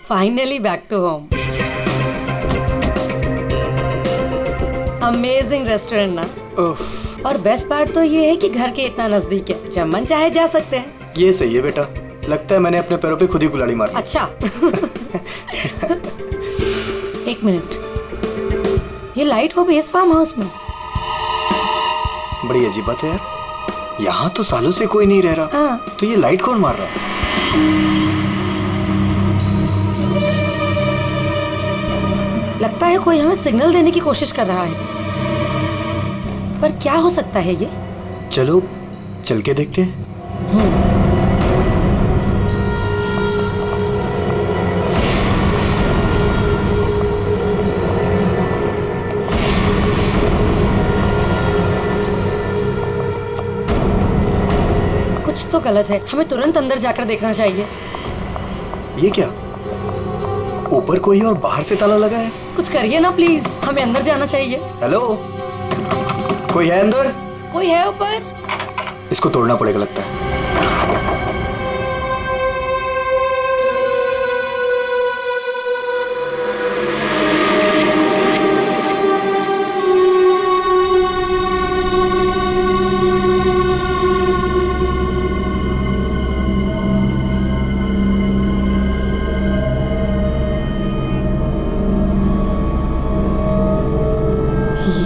Finally back to home. Amazing restaurant ना। और best part तो ये है कि घर के इतना नजदीक है, जब मन चाहे जा सकते हैं। ये सही है बेटा, लगता है मैंने अपने पैरों पे खुद ही कुल्हाड़ी मार ली। अच्छा। एक मिनट, ये लाइट वो भी इस फार्म हाउस में? बड़ी अजीब बात है यार, यहाँ तो सालों से कोई नहीं रह रहा। हाँ। तो ये लाइट कौन मार रहा है? लगता है कोई हमें सिग्नल देने की कोशिश कर रहा है, पर क्या हो सकता है ये? चलो चल के देखते हैं। कुछ तो गलत है, हमें तुरंत अंदर जाकर देखना चाहिए। ये क्या, ऊपर कोई और बाहर से ताला लगा है? कुछ करिए ना प्लीज, हमें अंदर जाना चाहिए। हेलो, कोई है अंदर? कोई है ऊपर? इसको तोड़ना पड़ेगा लगता है।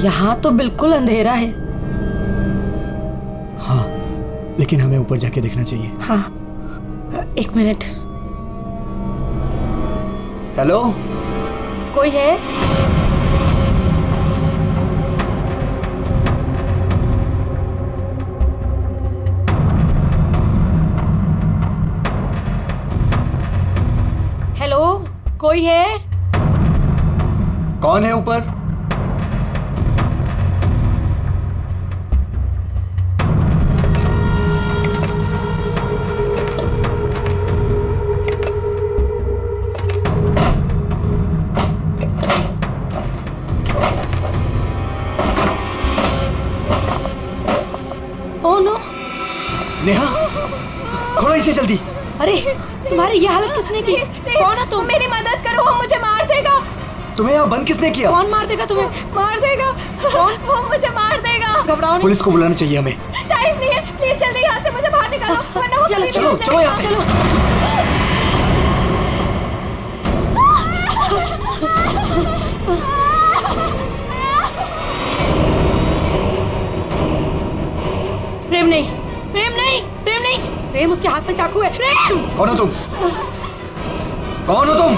यहाँ तो बिल्कुल अंधेरा है। हाँ, लेकिन हमें ऊपर जाके देखना चाहिए। हाँ, एक मिनट। हेलो, कोई है? हेलो, कोई है? कौन है ऊपर? Oh no! नेहा, खोलो इसे जल्दी। अरे, तुम्हारी ये हालत किसने की? कौन है तुम? मेरी मदद करो, वो मुझे मार देगा। तुम्हें यहाँ बंद किसने किया? कौन मार देगा तुम्हें? मार देगा। कौन? वो मुझे मार देगा। घबराओ नहीं। पुलिस को बुलाना चाहिए हमें। टाइम नहीं है, प्लीज जल्दी यहाँ से मुझे बाहर निकालो, वरना वो चलो पुलिस चलो ले चलो यहाँ से। चलो। प्रेम नहीं, प्रेम नहीं, प्रेम नहीं, प्रेम उसके हाथ में चाकू है। प्रेम! कौन हो तुम? कौन हो तुम?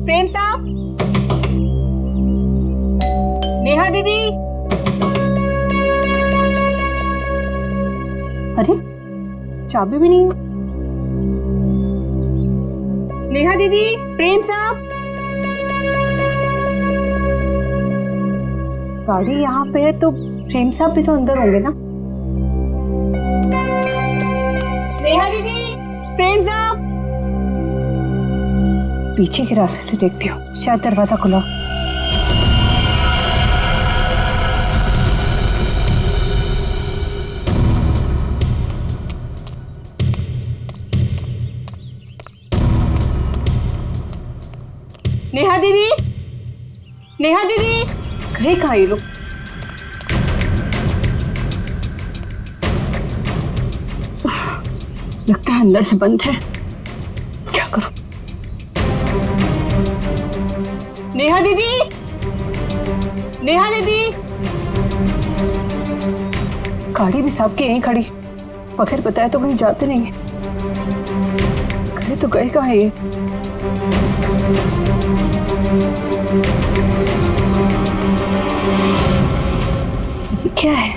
प्रेम साहब, नेहा दीदी। अरे, चाबी भी नहीं है। नेहा दीदी, प्रेम साहब। गाड़ी यहाँ पे है तो प्रेम साहब भी तो अंदर होंगे ना। नेहा दीदी, प्रेम साहब। पीछे के रास्ते से देखती हूँ, शायद दरवाजा खुला। नेहा दीदी, नेहा दीदी, कहीं कहाँ ये लोग? लगता है अंदर से बंद है, क्या करूं? नेहा दीदी, नेहा दीदी। गाड़ी भी साहब की यहीं खड़ी, बगैर बताए तो कहीं जाते नहीं है। गए तो गए कहाँ ये? क्या है?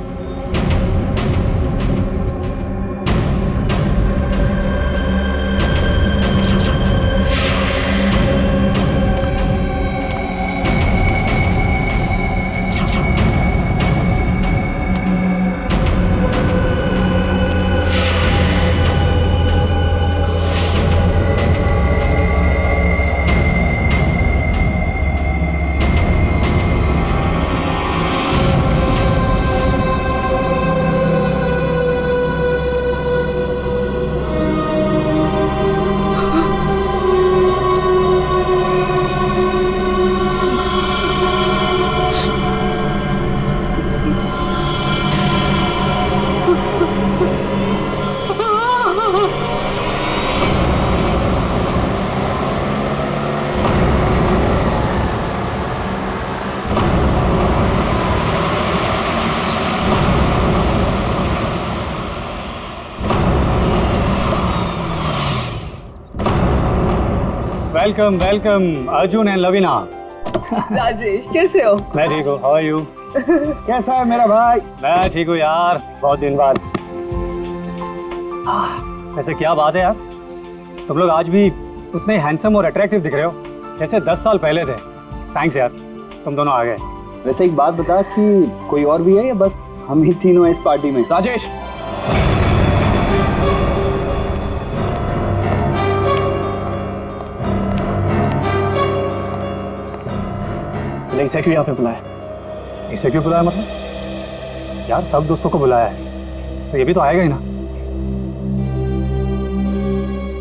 Welcome welcome Arjun and Lavina. Rajesh कैसे हो? मैं ठीक हूँ, हाउ आर यू? कैसा है मेरा भाई? मैं ठीक हूँ यार, बहुत दिन बाद। वैसे क्या बात है यार, तुम लोग आज भी उतने हैंडसम और अट्रैक्टिव दिख रहे हो जैसे 10 साल पहले थे। थैंक्स यार, तुम दोनों आ गए। वैसे एक बात बता कि कोई और भी है या बस हम ही तीनों हैं इस पार्टी में? राजेश, इसे क्यों यहाँ पे बुलाया? इसे क्यों बुलाया मतलब? यार सब दोस्तों को बुलाया है तो ये भी तो आएगा ही ना।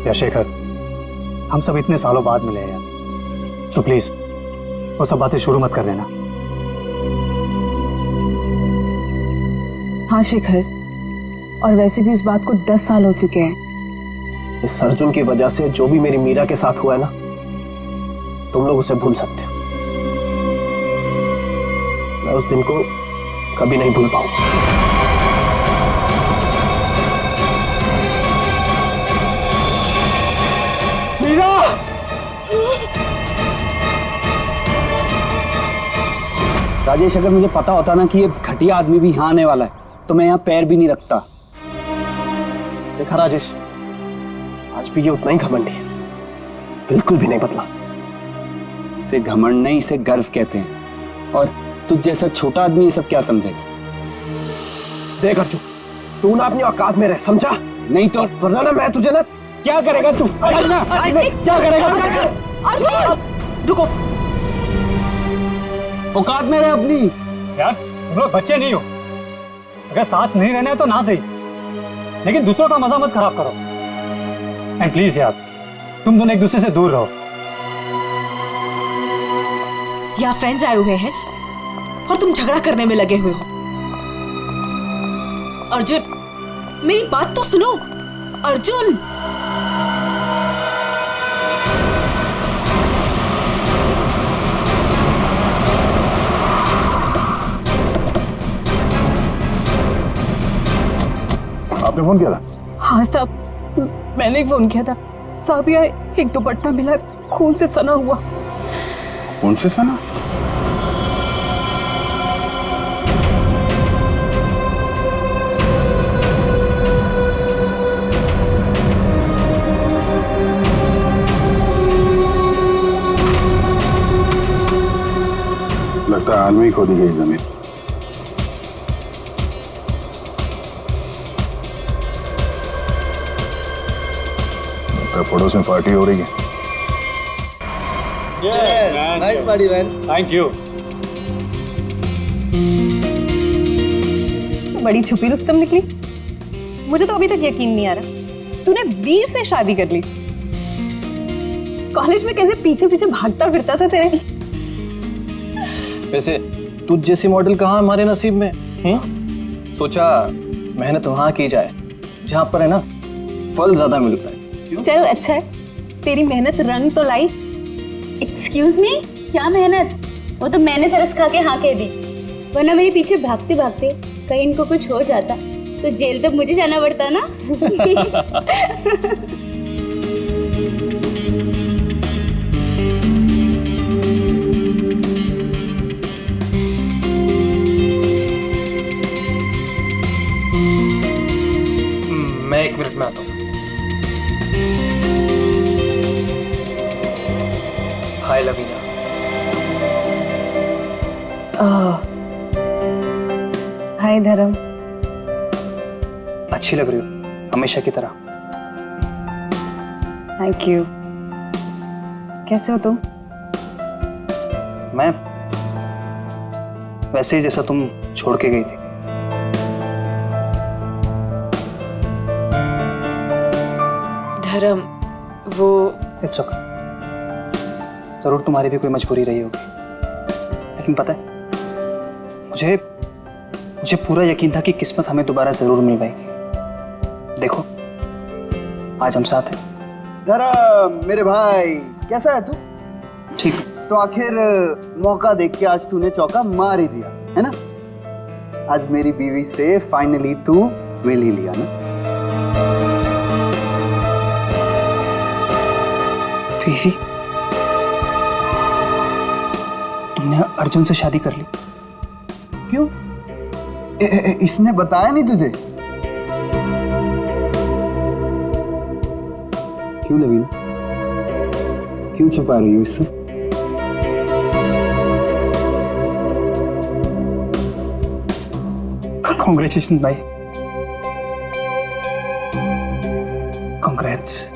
या शेखर, हम सब इतने सालों बाद मिले हैं यार, तो प्लीज वो सब बातें शुरू मत कर देना। हाँ शेखर, और वैसे भी उस बात को 10 साल हो चुके हैं। इस अर्जुन की वजह से जो भी मेरी मीरा के साथ हुआ है ना, तुम लोग उसे भूल सकते हो। मैं उस दिन को कभी नहीं भूल पाऊंगा। मीरा! राजेश, अगर मुझे पता होता ना कि ये घटिया आदमी भी यहाँ आने वाला है तो मैं यहाँ पैर भी नहीं रखता। देखा राजेश, आज भी ये उतना ही घमंडी है, बिल्कुल भी नहीं बदला। इसे घमंड नहीं, इसे गर्व कहते हैं। और तुझ जैसा छोटा आदमी ये सब क्या समझेगा? देख अर्जुन, तू ना अपनी औकात में रह, समझा? नहीं तो वरना ना मैं तुझे ना। क्या करेगा तू? करना क्या करेगा? रुको, औकात में रह अपनी। यार तुम लोग बच्चे नहीं हो, अगर साथ नहीं रहना है तो ना सही, लेकिन दूसरों का मजा मत खराब करो। एंड प्लीज यार, तुम दोनों एक दूसरे से दूर रहो। यहाँ फ्रेंड्स आए हुए हैं और तुम झगड़ा करने में लगे हुए हो। अर्जुन, मेरी बात तो सुनो। अर्जुन, आपने फोन किया था? हाँ साहब, मैंने ही फोन किया था। साहब यहाँ एक दुपट्टा मिला, खून से सना हुआ। कौन से सना? लगता है हाल में ही खोदी गई जमीन। पड़ोस में पार्टी हो रही है। Nice party man. Thank you. बड़ी छुपी रुस्तम निकली। मुझे तो अभी तक यकीन नहीं आ रहा तूने वीर से शादी कर ली। कॉलेज में कैसे पीछे पीछे भागता फिरता था तेरे। वैसे तुझ जैसी मॉडल कहाँ हमारे नसीब में? सोचा मेहनत वहां की जाए जहां पर है ना फल ज्यादा मिलता है। चल अच्छा है, तेरी मेहनत रंग तो लाई। एक्सक्यूज मी, क्या मेहनत? वो तो मैंने तरस खा के हाँ कह दी, वरना मेरे पीछे भागते भागते कहीं इनको कुछ हो जाता तो जेल तक मुझे जाना पड़ता ना। मैं 1 मिनट में आता हूँ। हाय लवीना। हाय धर्म। अच्छी लग रही हो हमेशा की तरह। Thank you. कैसे हो तुम? मैं वैसे ही जैसा तुम छोड़ के गई थी। धर्म, वो इट्स ओके। जरूर तुम्हारी भी कोई मजबूरी रही होगी, लेकिन पता है मुझे पूरा यकीन था कि किस्मत हमें दोबारा जरूर मिल पाएगी। देखो आज हम साथ हैं। धर्म मेरे भाई, कैसा है तू? ठीक। तो आखिर मौका देख के आज तूने चौका मार ही दिया है ना। आज मेरी बीवी से फाइनली तू मिल ही लिया ना। बीवी? हमने अर्जुन से शादी कर ली। क्यों? इसने बताया नहीं तुझे? क्यों लवीना, क्यों छुपा रही हो इससे? कॉन्ग्रेचुलेशन भाई, कॉन्ग्रेट्स।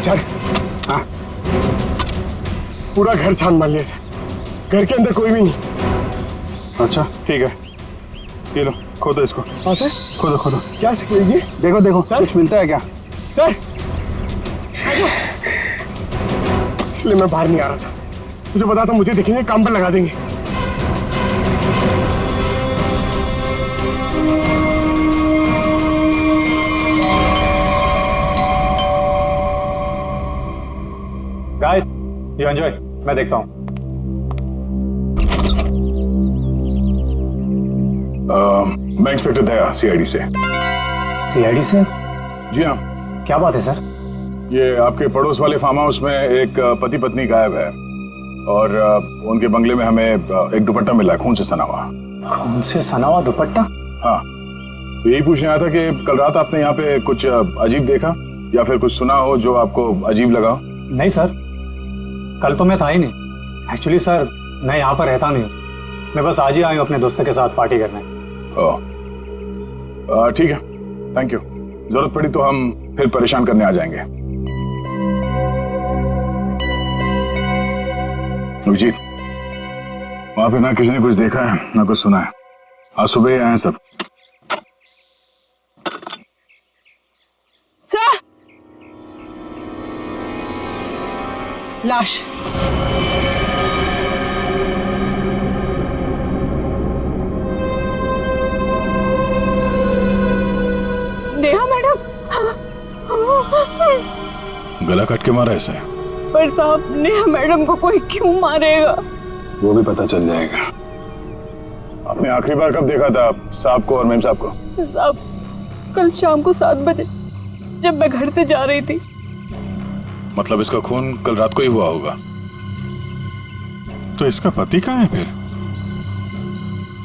सर, हाँ, पूरा घर छान मार लिया सर, घर के अंदर कोई भी नहीं। अच्छा ठीक है, ये लो खोदो इसको। हाँ सर, खोदो खोदो। क्या सर ये? देखो देखो सर, कुछ मिलता है क्या? सर, इसलिए मैं बाहर नहीं आ रहा था, तुझे पता था मुझे देखेंगे काम पर लगा देंगे। गाइस, यू एंजॉय, मैं देखता हूँ। मैं इंस्पेक्टर दया, सीआईडी से। सीआईडी से? जी हाँ। क्या बात है सर? ये आपके पड़ोस वाले फार्म हाउस में एक पति पत्नी गायब है और उनके बंगले में हमें एक दुपट्टा मिला है, खून से सना हुआ। खून से सना हुआ दुपट्टा? हाँ, तो यही पूछने आया था कि कल रात आपने यहाँ पे कुछ अजीब देखा या फिर कुछ सुना हो जो आपको अजीब लगा? नहीं सर, कल तो मैं था ही नहीं। एक्चुअली सर, मैं यहाँ पर रहता नहीं हूँ, मैं बस आज ही आया हूँ अपने दोस्तों के साथ पार्टी करने। ठीक है, थैंक यू। जरूरत पड़ी तो हम फिर परेशान करने आ जाएंगे। अभिजीत, वहां पे ना किसी ने कुछ देखा है ना कुछ सुना है, आज सुबह ही आए हैं सब। सर, लाश। नेहा मैडम। गला काट के मारा ऐसे? पर साहब, नेहा मैडम को कोई क्यों मारेगा? वो भी पता चल जाएगा। आपने आखिरी बार कब देखा था साहब को और मेम साहब को? साहब, कल शाम को 7 बजे जब मैं घर से जा रही थी। मतलब इसका खून कल रात को ही हुआ होगा। तो इसका पति कहाँ है फिर?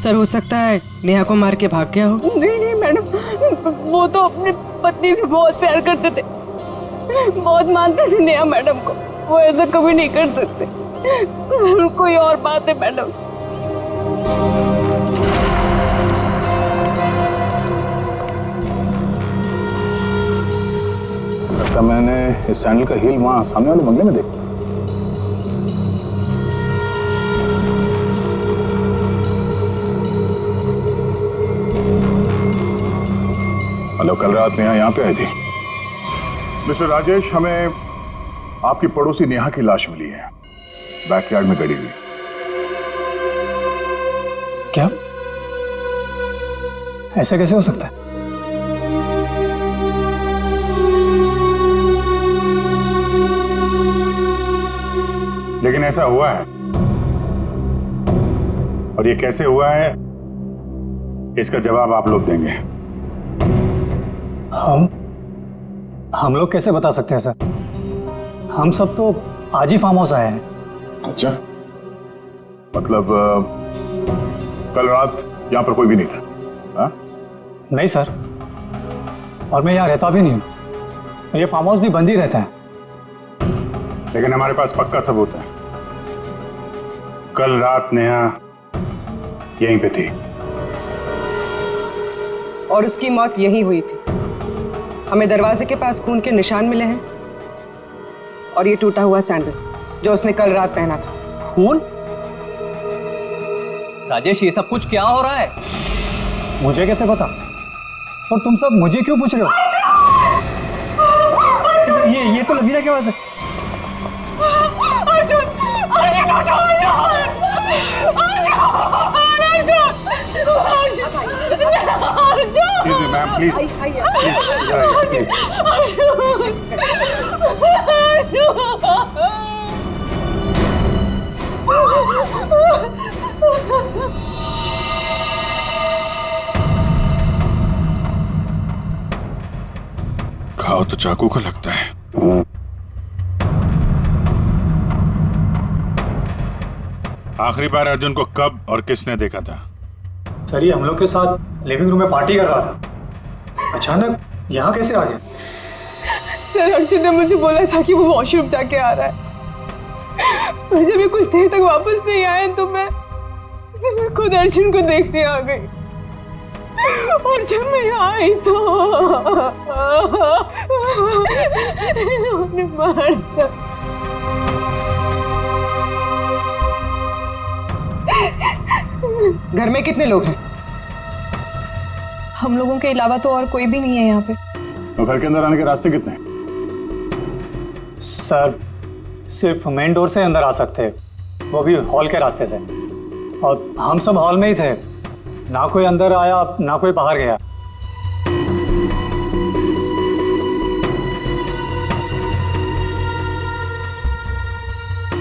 सर, हो सकता है नेहा को मार के भाग गया हो। नहीं नहीं मैडम, वो तो अपनी पत्नी से बहुत प्यार करते थे, बहुत मानते थे नेहा मैडम को। वो ऐसा कभी नहीं कर सकते। कोई और बात है मैडम। लगता मैंने इस सैंडल का हील वहां सामने वाले बंगले में देखा। हेलो, कल रात नेहा यहाँ पे आई थी। मिस्टर राजेश, हमें आपकी पड़ोसी नेहा की लाश मिली है, बैकयार्ड में गड़ी हुई। क्या? ऐसा कैसे हो सकता है? लेकिन ऐसा हुआ है, और ये कैसे हुआ है इसका जवाब आप लोग देंगे। हम लोग कैसे बता सकते हैं सर? हम सब तो आज ही फार्म हाउस आए हैं। अच्छा, मतलब कल रात यहाँ पर कोई भी नहीं था? हा? नहीं सर, और मैं यहाँ रहता भी नहीं हूँ। ये फार्म हाउस भी बंद ही रहता है। लेकिन हमारे पास पक्का सबूत है, कल रात नेहा यहीं पे थी और उसकी मौत यहीं हुई थी। हमें दरवाजे के पास खून के निशान मिले हैं और ये टूटा हुआ सैंडल जो उसने कल रात पहना था। खून? राजेश, ये सब कुछ क्या हो रहा है? मुझे कैसे पता? और तुम सब मुझे क्यों पूछ रहे हो? ये तो लवीना की आवाज है। प्लीज प्लीज खाओ तो चाकू को लगता है। आखिरी बार अर्जुन को कब और किसने देखा था? सर ये हम लोग के साथ लिविंग रूम में पार्टी कर रहा था, अचानक यहाँ कैसे आ गया? सर अर्जुन ने मुझे बोला था कि वो वॉशरूम जाके आ रहा है, और जब ये कुछ देर तक वापस नहीं आए तो मैं खुद अर्जुन को देखने आ गई। और जब मैं यहाँ आई तो इन्होंने मार दिया। घर में कितने लोग हैं? हम लोगों के अलावा तो और कोई भी नहीं है यहाँ पे। तो घर के अंदर आने के रास्ते कितने हैं? सर सिर्फ मेन डोर से अंदर आ सकते हैं, वो भी हॉल के रास्ते से, और हम सब हॉल में ही थे, ना कोई अंदर आया ना कोई बाहर गया।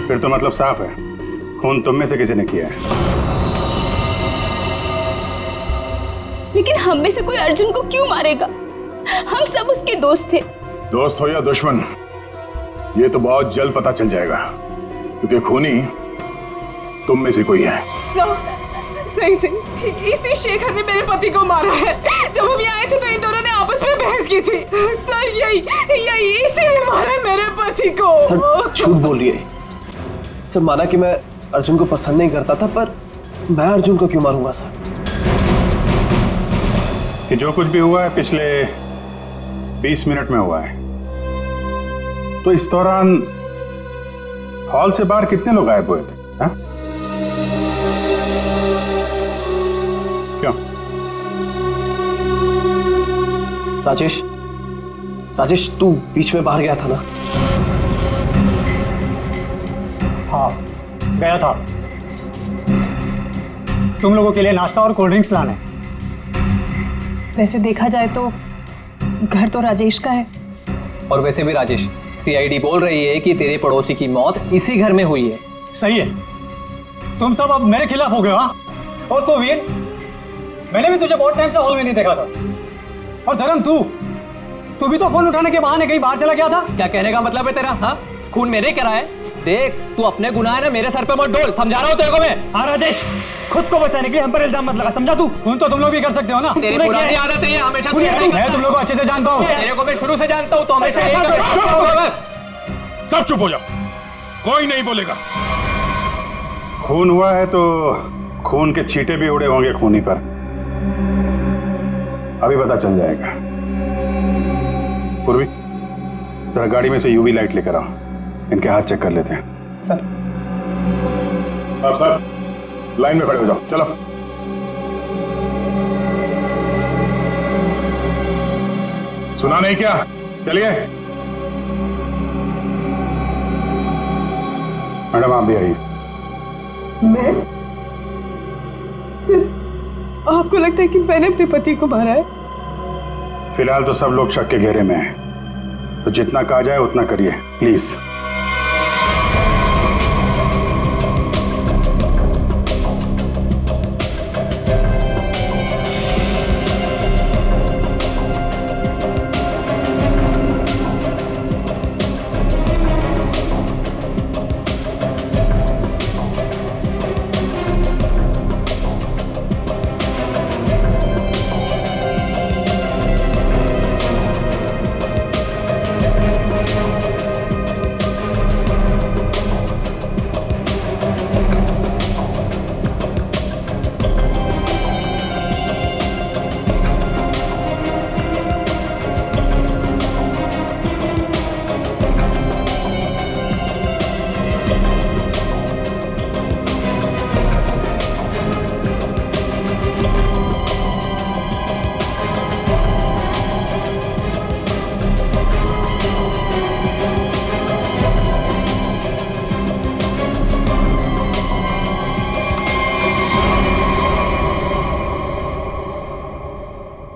फिर तो मतलब साफ है, खून तुम में से किसी ने किया है। लेकिन हम में से कोई अर्जुन को क्यों मारेगा? हम सब उसके दोस्त थे। दोस्त हो या दुश्मन, ये तो बहुत जल्द पता चल जाएगा, क्योंकि खूनी तुम में से कोई है। सही से इसी शेखर ने मेरे पति को मारा है। जब हम यहाँ आए थे तो इन दोनों ने आपस में बहस की थी। सर यही इसीलिए मारा है मेरे पति को। सर झूठ बोल रही है सर। माना कि मैं अर्जुन को पसंद नहीं करता था, पर मैं अर्जुन को क्यों मारूंगा सर? कि जो कुछ भी हुआ है पिछले 20 मिनट में हुआ है, तो इस दौरान हॉल से बाहर कितने लोग गायब हुए थे? हा? क्यों? राजेश तू बीच में बाहर गया था ना? हाँ गया था, तुम लोगों के लिए नाश्ता और कोल्ड ड्रिंक्स लाने। वैसे देखा जाए तो घर तो राजेश का है। और वैसे भी राजेश, सीआईडी बोल रही है कि तेरे पड़ोसी की मौत इसी घर में हुई है। सही है, तुम सब अब मेरे खिलाफ हो गए। हाँ, और तो वीर, मैंने भी तुझे बहुत टाइम से हॉल में नहीं देखा था। और धर्म तू भी तो फोन उठाने के बहाने कहीं बाहर चला गया था। क्या कहने का मतलब है तेरा? हाँ, खून मेरे करा है। देख तू अपने गुनाह ना मेरे सर पे मत डोल, समझा रहा हूँ तेरे को मैं। हाँ राजेश, खुद को बचाने के लिए हम पर इल्जाम मत लगा, समझा तू? खून तो तुम लोग भी कर सकते हो ना। तेरी पुरानी आदत है, हमेशा तू ऐसे ही मैं तुम लोग को अच्छे से जानता हूँ। तेरे को मैं शुरू से जानता हूँ, तो हमेशा ऐसा सब चुप हो जाओ, कोई नहीं बोलेगा। खून हुआ है तो खून के छींटे भी उड़े होंगे खूनी पर, अभी पता चल जाएगा। पूर्वी, जरा गाड़ी में से यूवी लाइट लेकर आओ, इनके हाथ चेक कर लेते हैं। सर सर लाइन में खड़े हो जाओ, चलो। सुना नहीं क्या? चलिए। मैडम आप भी आइए। मैं? सिर्फ आपको लगता है कि मैंने अपने पति को मारा है? फिलहाल तो सब लोग शक के घेरे में हैं, तो जितना कहा जाए उतना करिए प्लीज।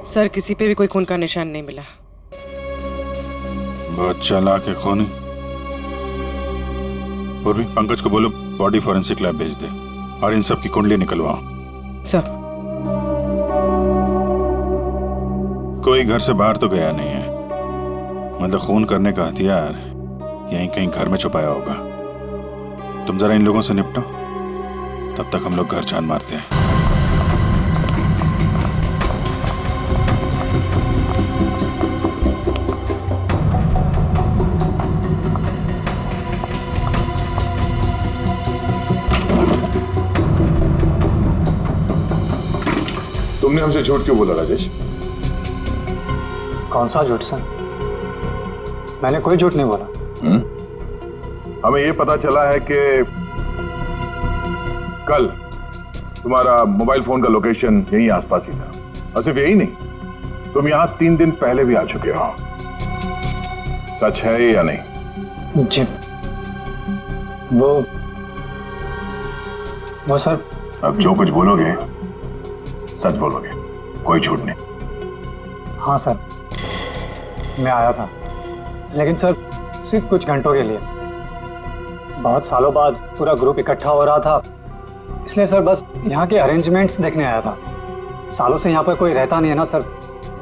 सर किसी पे भी कोई खून का निशान नहीं मिला। बहुत चालाक है खूनी। पूर्वी, पंकज को बोलो बॉडी फॉरेंसिक लैब भेज दे और इन सब की कुंडली निकलवाओ। सर कोई घर से बाहर तो गया नहीं है, मतलब खून करने का हथियार यहीं कहीं घर में छुपाया होगा। तुम जरा इन लोगों से निपटो, तब तक हम लोग घर छान मारते हैं। तुमने हमसे झूठ क्यों बोला राजेश? कौन सा झूठ सर? मैंने कोई झूठ नहीं बोला। हमें ये पता चला है कि कल तुम्हारा मोबाइल फोन का लोकेशन यहीं आसपास ही था, और सिर्फ यही नहीं, तुम यहां 3 दिन पहले भी आ चुके हो। सच है या नहीं? जी वो सर। अब जो कुछ बोलोगे सच बोलोगे, कोई झूठ नहीं। हाँ सर, मैं आया था, लेकिन सर सिर्फ कुछ घंटों के लिए। बहुत सालों बाद पूरा ग्रुप इकट्ठा हो रहा था, इसलिए सर बस यहाँ के अरेंजमेंट्स देखने आया था। सालों से यहाँ पर कोई रहता नहीं है ना सर,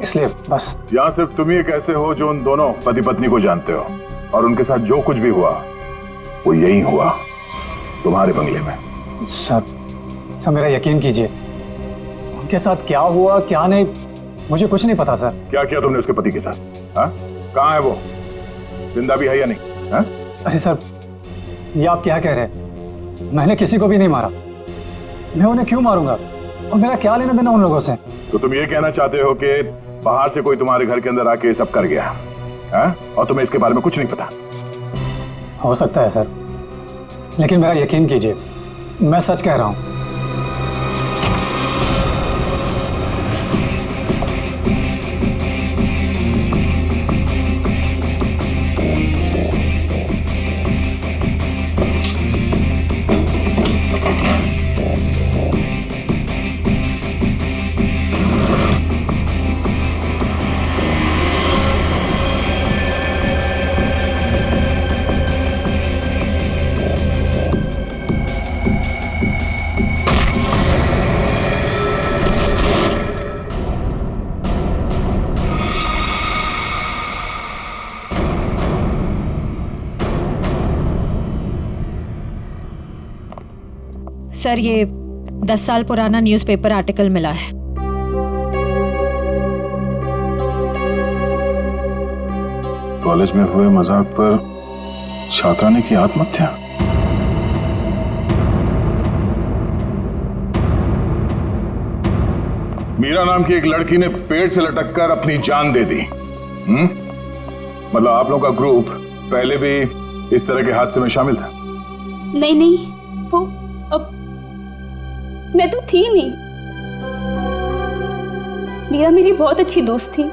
इसलिए बस। यहाँ सिर्फ तुम ही एक ऐसे हो जो उन दोनों पति पत्नी को जानते हो, और उनके साथ जो कुछ भी हुआ वो यही हुआ, तुम्हारे बंगले में। सर मेरा यकीन कीजिए, उनके साथ क्या हुआ क्या नहीं मुझे कुछ नहीं पता सर। क्या किया तुमने उसके पति के साथ? हाँ, कहाँ है वो? जिंदा भी है या नहीं? हाँ? अरे सर, ये आप क्या कह रहे हैं? मैंने किसी को भी नहीं मारा। मैं उन्हें क्यों मारूंगा, और मेरा क्या लेना देना उन लोगों से? तो तुम ये कहना चाहते हो कि बाहर से कोई तुम्हारे घर के अंदर आके सब कर गया, हाँ? और तुम्हें इसके बारे में कुछ नहीं पता? हो सकता है सर, लेकिन मेरा यकीन कीजिए, मैं सच कह रहा हूं। सर ये 10 साल पुराना न्यूज़पेपर आर्टिकल मिला है। कॉलेज में हुए मजाक पर छात्रा ने की आत्महत्या। मीरा नाम की एक लड़की ने पेड़ से लटक कर अपनी जान दे दी। मतलब आप लोगों का ग्रुप पहले भी इस तरह के हादसे में शामिल था? नहीं, वो अब मैं तो थी नहीं। मीरा मेरी बहुत अच्छी दोस्त थी,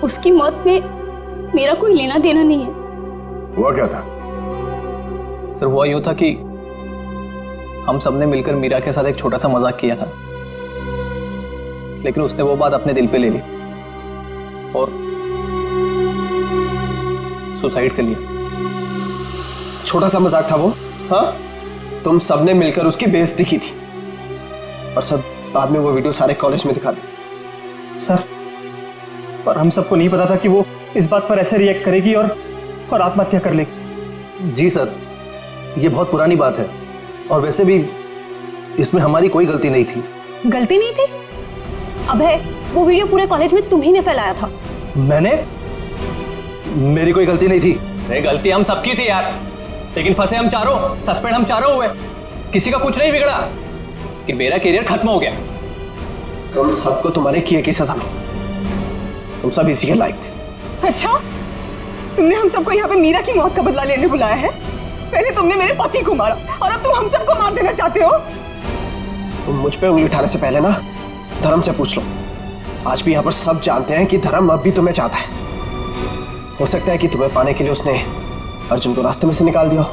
उसकी मौत में मेरा कोई लेना देना नहीं है। हुआ क्या था? सर हुआ यूं था कि हम सबने मिलकर मीरा के साथ एक छोटा सा मजाक किया था, लेकिन उसने वो बात अपने दिल पे ले ली और सुसाइड कर लिया। छोटा सा मजाक था वो? हाँ, तुम सबने मिलकर उसकी बेइज्जती की थी और सब बाद में वो वीडियो सारे कॉलेज में दिखा दी। सर, पर हम सबको नहीं पता था कि वो इस बात पर ऐसे रिएक्ट करेगी और आत्महत्या कर लेगी। जी सर, ये बहुत पुरानी बात है और वैसे भी इसमें हमारी कोई गलती नहीं थी। गलती नहीं थी? अबे, वो वीडियो पूरे कॉलेज में तुम ही ने फैलाया था। मैंने? मेरी कोई गलती नहीं थी। अरे गलती हम सबकी थी यार, लेकिन फंसे हम चारों, सस्पेंड हम चारों हुए। किसी का कुछ नहीं बिगड़ा कि मेरा करियर खत्म हो गया। तुम सबको तुम्हारे किए की सजा मिली। तुम सब इसी के लायक थे। अच्छा, तुमने हम सबको यहाँ पे मीरा की मौत का बदला लेने बुलाया है? पहले तुमने मेरे पति को मारा और अब तुम हम सबको मार देना चाहते हो? तुम मुझ पे उंगली उठाने से पहले ना धर्म से पूछ लो। आज भी यहाँ पर सब जानते हैं कि धर्म अब भी तुम्हें चाहता है। हो सकता है कि तुम्हें पाने के लिए उसने अर्जुन को रास्ते में से निकाल दिया।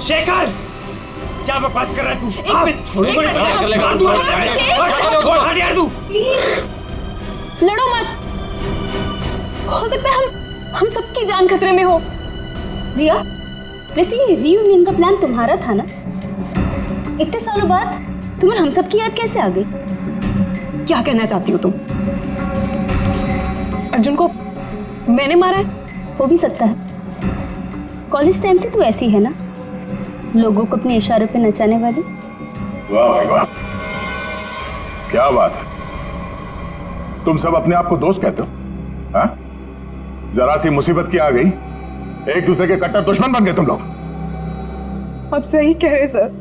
शेखर, क्या बकवास कर रहा है तू? लड़ो मत। हो सकता है हम सबकी जान खतरे में हो। रिया, वैसे ये रीयूनियन का प्लान तुम्हारा था ना? इतने सालों बाद तुम्हें हम सब की याद कैसे आ गई? क्या कहना चाहती हो तुम? अर्जुन को मैंने मारा है? हो भी सकता है। कॉलेज टाइम से तू ऐसी है ना, लोगों को अपने इशारों पे नचाने वाली। वाह भाई वाह, क्या बात है। तुम सब अपने आप को दोस्त कहते हो? हाँ? जरा सी मुसीबत की आ गई, एक दूसरे के कट्टर दुश्मन बन गए तुम लोग। आप सही कह रहे सर,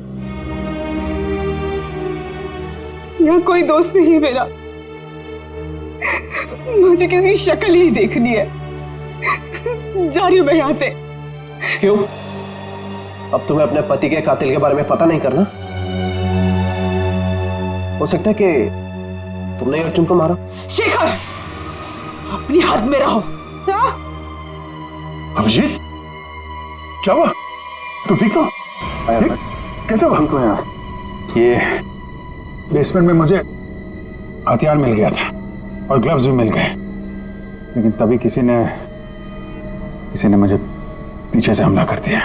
यहाँ कोई दोस्त नहीं है मेरा। मुझे किसी शक्ल ही देखनी है। जा रही हूं मैं यहाँ से। क्यों? अब तुम्हें अपने पति के कातिल के बारे में पता नहीं करना? हो सकता है कि तुमने अर्जुन को मारा। शेखर, अपनी हद में रहो। अभिजीत, क्या हुआ? तू ठीक तो? कैसे हुआ? हमको यार ये बेसमेंट में मुझे हथियार मिल गया था और ग्लव्स भी मिल गए, लेकिन तभी किसी ने मुझे पीछे से हमला कर दिया।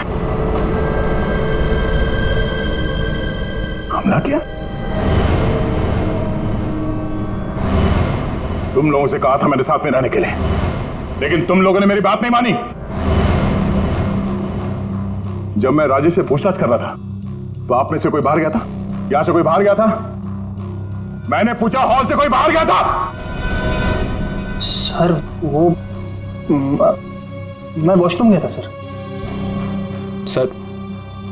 हमला किया? तुम लोगों से कहा था मेरे साथ में रहने के लिए, लेकिन तुम लोगों ने मेरी बात नहीं मानी। जब मैं राजेश से पूछताछ कर रहा था तो आप में से कोई बाहर गया था? यहां से कोई बाहर गया था? मैंने पूछा, हॉल से कोई बाहर गया था? सर वो मैं वॉशरूम गया था सर। सर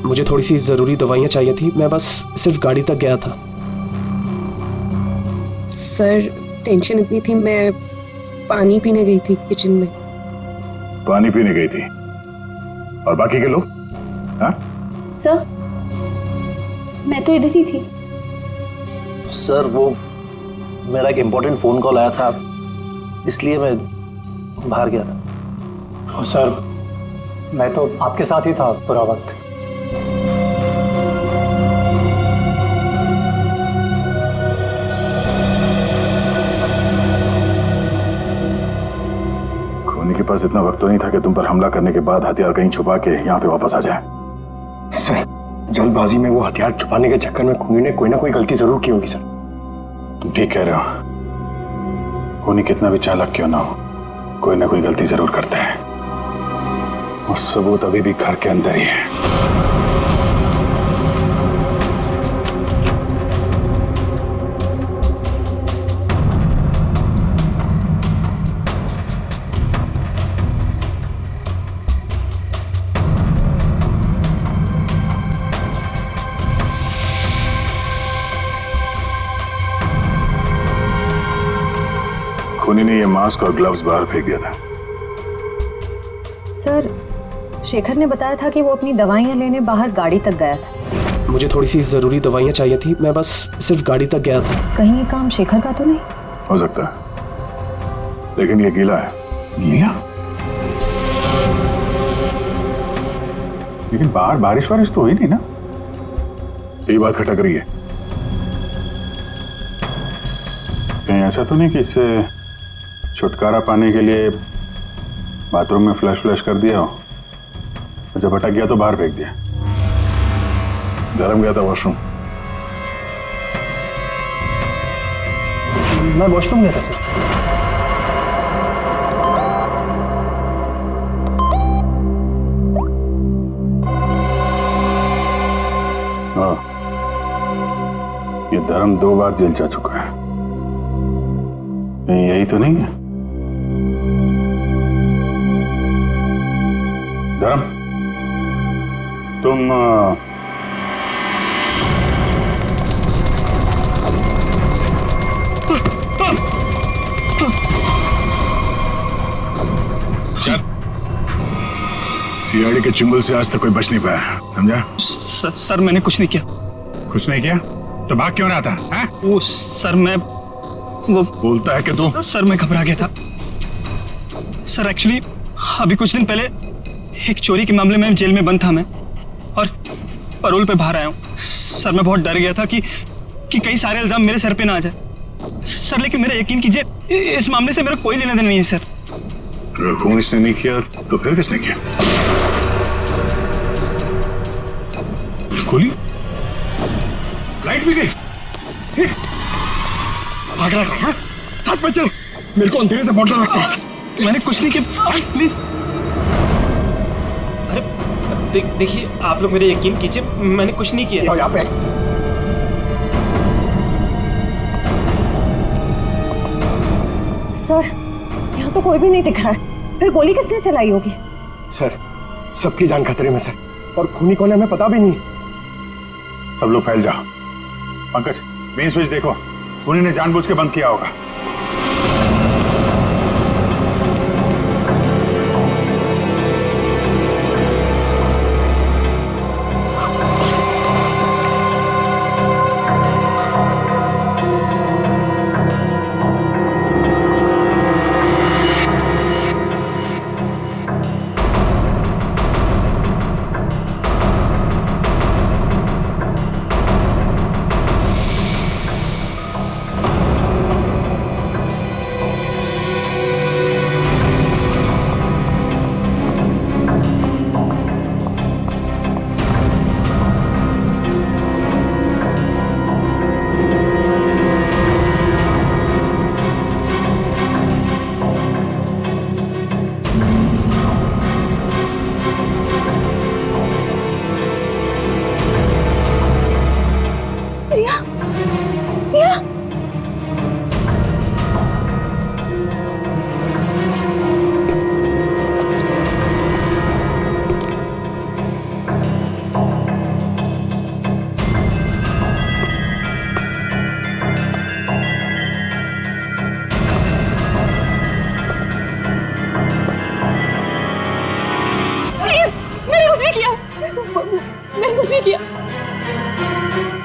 मुझे थोड़ी सी जरूरी दवाइयां चाहिए थी, मैं बस सिर्फ गाड़ी तक गया था। सर टेंशन इतनी थी, मैं पानी पीने गई थी किचन में। पानी पीने गई थी? और बाकी के लोग? हाँ? सर, मैं तो इधर ही थी। सर वो मेरा एक इम्पोर्टेंट फोन कॉल आया था, इसलिए मैं बाहर गया था। सर मैं तो आपके साथ ही था पूरा वक्त। खूनी के पास इतना वक्त तो नहीं था कि तुम पर हमला करने के बाद हथियार कहीं छुपा के यहाँ पे वापस आ जाए। सर जल्दबाजी में वो हथियार छुपाने के चक्कर में खूनी ने कोई ना कोई गलती जरूर की होगी सर। तुम ठीक कह रहे हो, खूनी कितना भी चालाक क्यों ना हो, कोई ना कोई गलती जरूर करता है। और सबूत अभी भी घर के अंदर ही है। खूनी ने ये मास्क और ग्लव्स बाहर फेंक दिया था। सर, शेखर ने बताया था कि वो अपनी दवाइयां लेने बाहर गाड़ी तक गया था। मुझे थोड़ी सी जरूरी दवाइयां चाहिए थी, मैं बस सिर्फ गाड़ी तक गया था। कहीं ये काम शेखर का तो नहीं? हो सकता है, लेकिन ये गीला है। गीला? लेकिन बाहर बारिश वारिश तो हुई नहीं ना? ये बात खटक रही है। कहीं ऐसा तो नहीं कि इससे छुटकारा पाने के लिए बाथरूम में फ्लश कर दिया हो, और जब अटक गया तो बाहर फेंक दिया? धर्म गया था वॉशरूम? मैं वॉशरूम गया था सर। हाँ, ये धर्म 2 बार जेल जा चुका है। यही तो नहीं है? धर्म, तुम सीआईडी के चुंगल से आज तक कोई बच नहीं पाया, समझा? सर मैंने कुछ नहीं किया। कुछ नहीं किया तो भाग क्यों रहा था? है? वो सर मैं वो बोलता है कि तू? सर मैं घबरा गया था सर। एक्चुअली अभी कुछ दिन पहले एक चोरी के मामले में जेल में बंद था मैं, और परोल पे बाहर आया हूँ। सर मैं बहुत डर गया था कि कई सारे इल्जाम मेरे सर पे ना आ जाए। सर लेकिन मेरा यकीन कीजिए, इस मामले से मेरा कोई लेना देना नहीं है सर। अगर खून इसने नहीं किया तो फिर किसने किया? गोली? लाइट भी गई। भाग रहा है, साथ में चल। मेरे को अंधेरे से बॉटल रखते हैं। मैंने कुछ नहीं किया, प्लीज। अरे देखिए, आप लोग मेरे यकीन कीजिए, मैंने कुछ नहीं किया। यहाँ पे सर, यहाँ तो कोई भी नहीं दिख रहा है, फिर गोली किसने चलाई होगी? सर, सबकी जान खतरे में सर, और खूनी कौन है हमें पता भी नहीं। सब लोग फैल जाओ। पंकज, मेन स्विच देखो, खूनी ने जानबूझ के बंद किया होगा।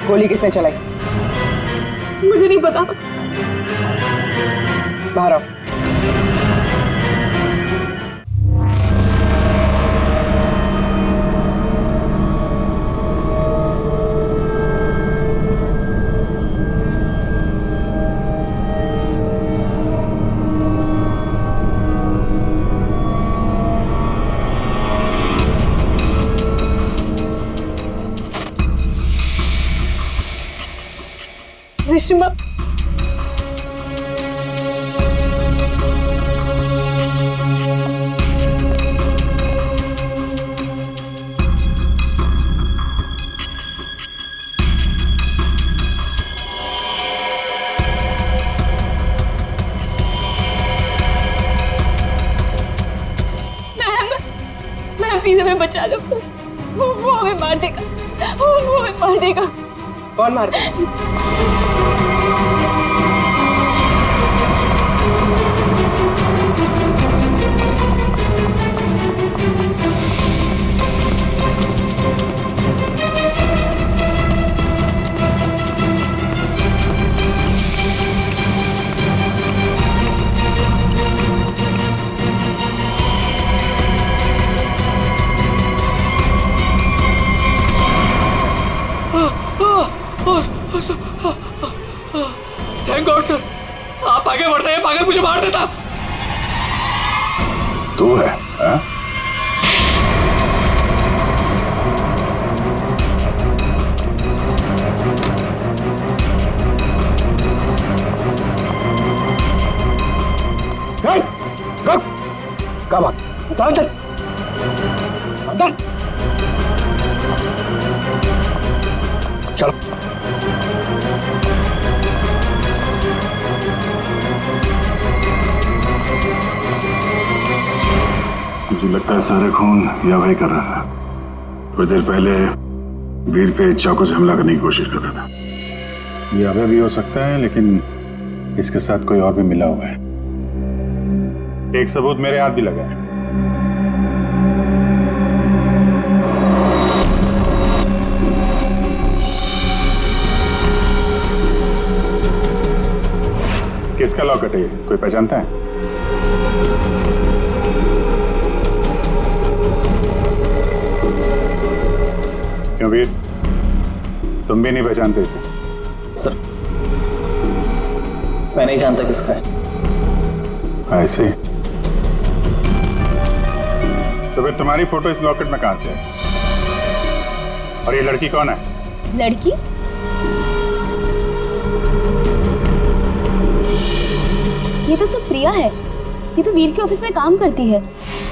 गोली किसने चलाई? मुझे नहीं पता। बाहर आओ। रिश्मा, मैम प्लीज हमें बचा लो। वो हमें मार देगा, वो हमें मार देगा। कौन मार देगा? थैंक गॉड सर, आप आगे बढ़ रहे हैं, पागल मुझे मार देता। तू है हा? क्या बात? चल अंदर चलो। मुझे लगता है सारा खून यह भाई कर रहा था। थोड़ी देर पहले वीर पे चाकू से हमला करने की कोशिश कर रहा था। ये अभय भी हो सकता है, लेकिन इसके साथ कोई और भी मिला हुआ है। एक सबूत मेरे हाथ भी लगा है। किसका लॉकेट है ये? कोई पहचानता है? क्यों वीर, तुम भी नहीं पहचानते इसे? सर मैं नहीं जानता किसका है। ऐसे तो फिर तुम्हारी फोटो इस लॉकेट में कहां से है? और ये लड़की कौन है? लड़की? ये तो सब प्रिया है। ये तो वीर के ऑफिस में काम करती है।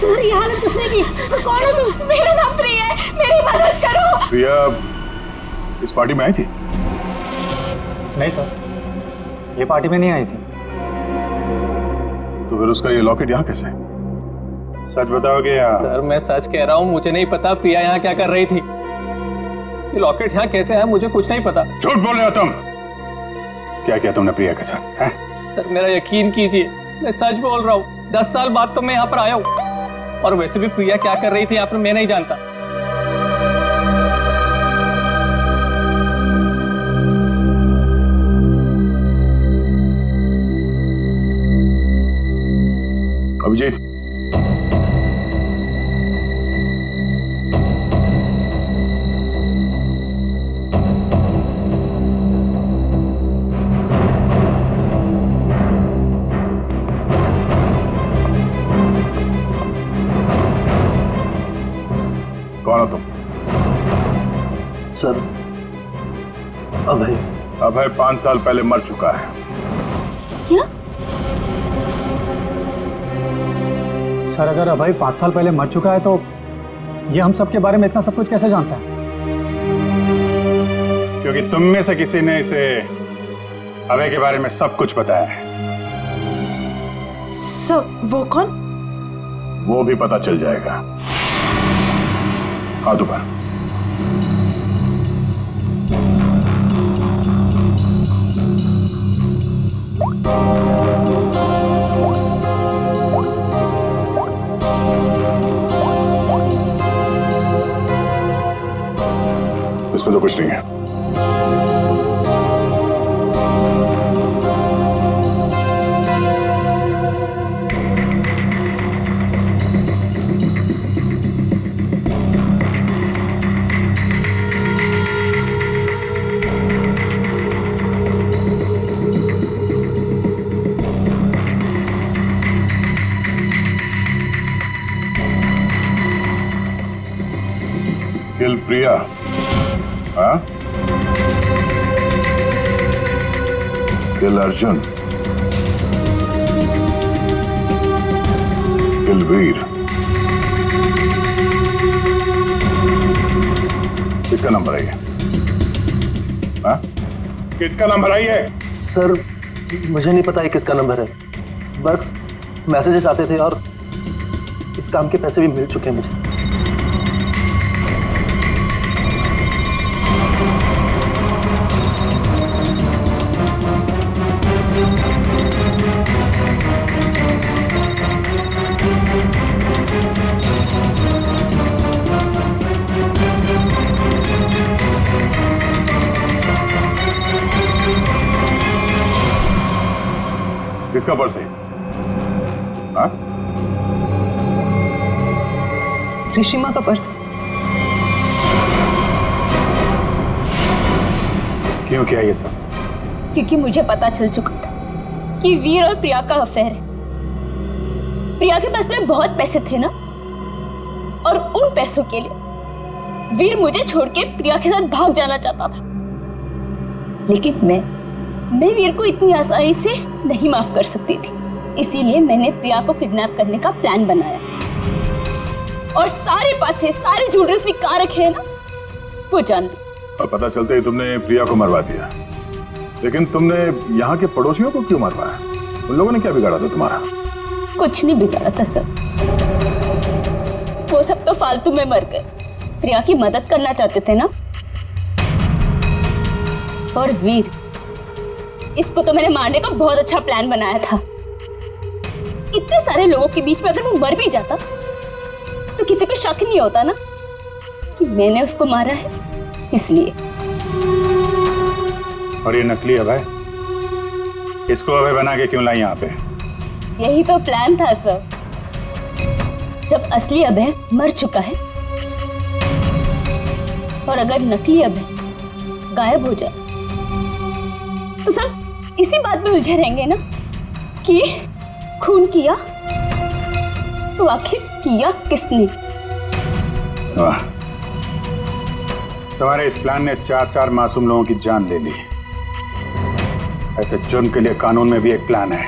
तुम्हारी हालत किसने की? कौन हो तुम? मेरा नाम प्रिया है, मेरी मदद करो। प्रिया इस पार्टी में आई थी? नहीं सर, ये पार्टी में नहीं आई थी। तो फिर उसका ये लॉकेट यहाँ कैसे? सच बताओगे या? सर मैं सच कह रहा हूँ, मुझे नहीं पता प्रिया यहाँ क्या कर रही थी। ये लॉकेट यहाँ कैसे है मुझे कुछ नहीं पता। झूठ बोल रहे हो तुम। क्या किया तुमने प्रिया के साथ? हैं? सर मेरा यकीन कीजिए, मैं सच बोल रहा हूँ। 10 साल बाद तो मैं यहाँ पर आया हूँ। और वैसे भी प्रिया क्या कर रही थी यहाँ पर मैं नहीं जानता। अभिजीत, कौन हो तुम? सर अभय। अभय 5 साल पहले मर चुका है। क्या? सर अगर अभय 5 साल पहले मर चुका है तो ये हम सब के बारे में इतना सब कुछ कैसे जानता है? क्योंकि तुम में से किसी ने इसे अभय के बारे में सब कुछ बताया है। सब? वो कौन? वो भी पता चल जाएगा। हाथ ऊपर। इसमें तो कुछ नहीं है। किल प्रिया, हाँ? किल अर्जुन, किल वीर। किसका नंबर है ये? हाँ? किसका नंबर है ये? सर मुझे नहीं पता ये किसका नंबर है, बस मैसेजेस आते थे और इस काम के पैसे भी मिल चुके हैं मुझे। किसका पर्स है? हाँ? ऋषिमा का पर्स। क्यों किया ये सब? क्योंकि मुझे पता चल चुका था कि वीर और प्रिया का अफेयर है। प्रिया के पास में बहुत पैसे थे ना, और उन पैसों के लिए वीर मुझे छोड़ के प्रिया के साथ भाग जाना चाहता था। लेकिन मैं वीर को इतनी आसानी से नहीं माफ कर सकती थी। इसीलिए मैंने प्रिया को किडनैप करने का प्लान बनाया और सारे पैसे, सारे ज्वेलरी उसने कहाँ रखे हैं ना, वो जान ली। और पता चलते ही तुमने प्रिया को मरवा दिया। लेकिन तुमने यहाँ के पड़ोसियों को क्यों मरवाया? उन लोगों ने क्या बिगाड़ा था तुम्हारा? कुछ नहीं बिगाड़ा था सर, वो सब तो फालतू में मर गए। प्रिया की मदद करना चाहते थे ना। और वीर, इसको तो मैंने मारने का बहुत अच्छा प्लान बनाया था। इतने सारे लोगों के बीच में अगर वो मर भी जाता तो किसी को शक नहीं होता ना कि मैंने उसको मारा है, इसलिए। और ये नकली अभय, इसको अभय बना के क्यों लाई यहाँ पे? यही तो प्लान था सर। जब असली अभय मर चुका है और अगर नकली अभय गायब हो जाए तो सब इसी बात में उलझे रहेंगे ना कि खून किया तो आखिर किया किसने? वाह, तुम्हारे इस प्लान ने 4 मासूम लोगों की जान ले ली। ऐसे जुर्म के लिए कानून में भी एक प्लान है,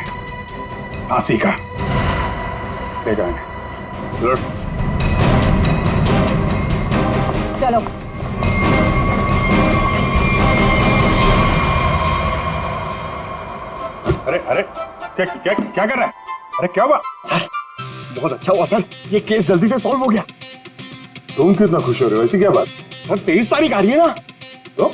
फांसी का। ले जाएंगे। चलो। अरे अरे क्या क्या क्या कर रहा है? अरे क्या हुआ? सर बहुत अच्छा हुआ सर, ये केस जल्दी से सॉल्व हो गया। तुम कितना खुश हो रहे हो? ऐसी क्या बात? सर 23 तारीख आ रही है ना? तो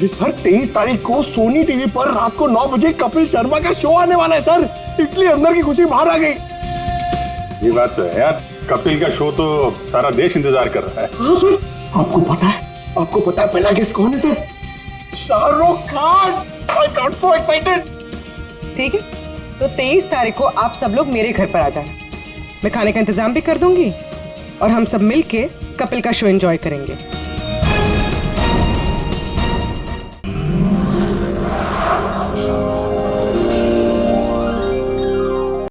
सर 23 तारीख को सोनी टीवी पर रात को 9 बजे कपिल शर्मा का शो आने वाला है सर, इसलिए अंदर की खुशी बाहर आ गई। ये बात तो है यार, कपिल का शो तो सारा देश इंतजार कर रहा है। हाँ सर, आपको पता है पहला गेस्ट कौन है sir? Shahrukh Khan. I got so excited. ठीक है, तो 23 तारीख को आप सब लोग मेरे घर पर आ जाना। मैं खाने का इंतजाम भी कर दूंगी और हम सब मिलके कपिल का शो एंजॉय करेंगे।